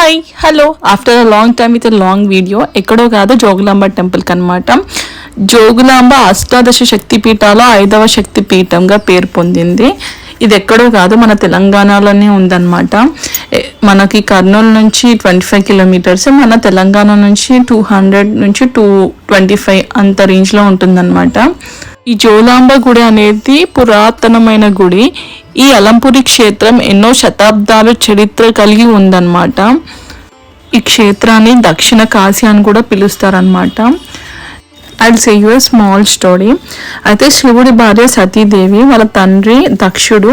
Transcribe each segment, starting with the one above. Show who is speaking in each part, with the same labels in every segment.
Speaker 1: Hi hello after a long time with long video. ఎక్కడో కాదు, జోగులాంబ టెంపుల్కి అనమాట. జోగులాంబ అష్టాదశ శక్తి పీఠాలో 5వ శక్తి పీఠంగా పేరు పొందింది. ఇది ఎక్కడో కాదు, మన తెలంగాణలోనే ఉందన్నమాట. మనకి కర్నూలు నుంచి 25 కిలోమీటర్స్, మన తెలంగాణ నుంచి 200 నుంచి 225 అంత రేంజ్లో ఉంటుందన్నమాట. ఈ జోగులాంబ గుడి అనేది పురాతనమైన గుడి. ఈ అలంపురి క్షేత్రం ఎన్నో శతాబ్దాలు చరిత్ర కలిగి ఉందన్నమాట. ఈ క్షేత్రాన్ని దక్షిణ కాశీ అని కూడా పిలుస్తారనమాట. I'll say you small story. అయితే శివుడి భార్య సతీదేవి వాళ్ళ తండ్రి దక్షుడు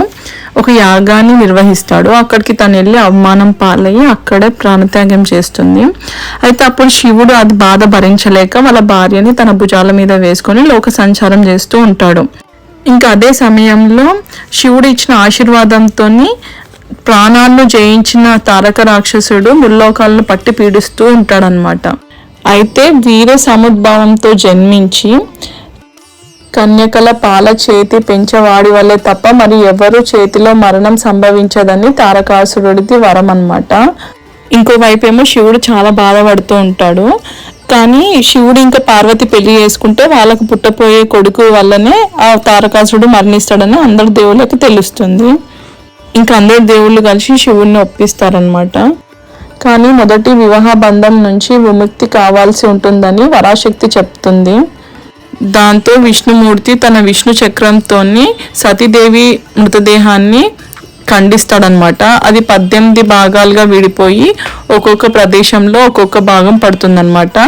Speaker 1: ఒక యాగాన్ని నిర్వహిస్తాడు. అక్కడికి తను వెళ్ళి అవమానం పాలయ్యి అక్కడే ప్రాణత్యాగం చేస్తుంది. అయితే అప్పుడు శివుడు అది బాధ భరించలేక వాళ్ళ భార్యని తన భుజాల మీద వేసుకొని లోక సంచారం చేస్తూ ఉంటాడు. ఇంకా అదే సమయంలో శివుడు ఇచ్చిన ఆశీర్వాదంతో ప్రాణాలను జయించిన తారక రాక్షసుడు ముల్లోకాలను పట్టి పీడిస్తూ ఉంటాడనమాట. అయితే వీర సముద్భావంతో జన్మించి కన్యకల పాల చేతి పెంచవాడి వల్లే తప్ప మరి ఎవరు చేతిలో మరణం సంభవించదని తారకాసురుడిది వరం అన్నమాట. ఇంకోవైపు ఏమో శివుడు చాలా బాధపడుతూ ఉంటాడు. కానీ శివుడు ఇంకా పార్వతి పెళ్లి చేసుకుంటే వాళ్ళకు పుట్టపోయే కొడుకు వల్లనే ఆ తారకాసురుడు మరణిస్తాడని అందరు దేవుళ్ళకి తెలుస్తుంది. ఇంకా అందరు దేవుళ్ళు కలిసి శివుడిని ఒప్పిస్తారనమాట. కానీ మొదటి వివాహ బంధం నుంచి విముక్తి కావాల్సి ఉంటుందని వరాశక్తి చెప్తుంది. దాంతో విష్ణుమూర్తి తన విష్ణు చక్రంతో సతీదేవి మృతదేహాన్ని ఖండిస్తాడనమాట. అది 18 భాగాలుగా విడిపోయి ఒక్కొక్క ప్రదేశంలో ఒక్కొక్క భాగం పడుతుందన్నమాట.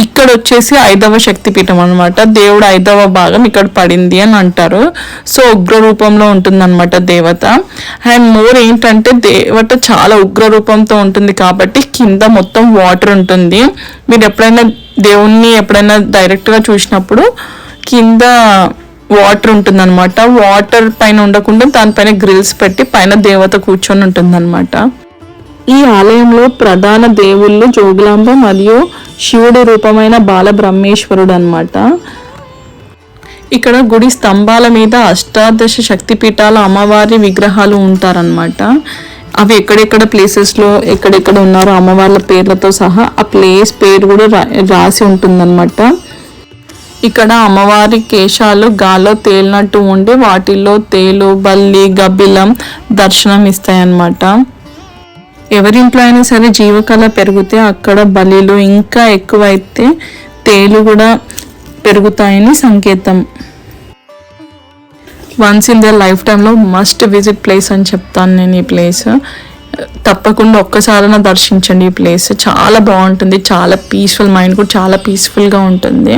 Speaker 1: ఇక్కడ వచ్చేసి 5వ శక్తిపీఠం అనమాట. దేవుడు 5వ భాగం ఇక్కడ పడింది అని అంటారు. సో ఉగ్ర రూపంలో ఉంటుందన్నమాట దేవత. అండ్ మోర్ ఏంటంటే దేవత చాలా ఉగ్ర రూపంతో ఉంటుంది కాబట్టి కింద మొత్తం వాటర్ ఉంటుంది. మీరు ఎప్పుడైనా దేవుణ్ణి డైరెక్ట్గా చూసినప్పుడు కింద వాటర్ ఉంటుందన్నమాట. వాటర్ పైన ఉండకుండా దానిపైన గ్రిల్స్ పెట్టి పైన దేవత కూర్చొని ఉంటుందన్నమాట. ఈ ఆలయంలో ప్రధాన దేవుళ్ళు జోగులాంబ మరియు శివుడి రూపమైన బాలబ్రహ్మేశ్వరుడు అనమాట. ఇక్కడ గుడి స్తంభాల మీద అష్టాదశ శక్తిపీఠాల అమ్మవారి విగ్రహాలు ఉంటారనమాట. అవి ఎక్కడెక్కడ ప్లేసెస్లో ఎక్కడెక్కడ ఉన్నారో అమ్మవార్ల పేర్లతో సహా ఆ ప్లేస్ పేరు కూడా రాసి ఉంటుందన్నమాట. ఇక్కడ అమ్మవారి కేశాలు గాల్లో తేలినట్టు ఉండి వాటిల్లో తేలు, బల్లి, గబ్బిలం దర్శనం ఇస్తాయన్నమాట. ఎవరింట్లో అయినా సరే జీవకళ పెరిగితే అక్కడ బలిలు ఇంకా ఎక్కువైతే తేలు కూడా పెరుగుతాయని సంకేతం. వన్స్ ఇన్ ద లైఫ్ టైంలో మస్ట్ విజిట్ ప్లేస్ అని చెప్తాను నేను. ఈ ప్లేస్ తప్పకుండా ఒక్కసారైనా దర్శించండి. ఈ ప్లేస్ చాలా బాగుంటుంది, చాలా పీస్ఫుల్, మైండ్ కూడా చాలా పీస్ఫుల్గా ఉంటుంది.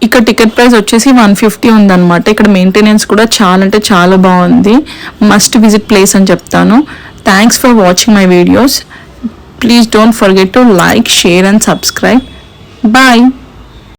Speaker 1: ఇక్కడ టికెట్ ప్రైస్ వచ్చేసి 150 ఉందన్నమాట. ఇక్కడ మెయింటెనెన్స్ కూడా చాలా అంటే చాలా బాగుంది. మస్ట్ విజిట్ ప్లేస్ అని చెప్తాను. Thanks for watching my videos. Please don't forget to like, share and subscribe. Bye.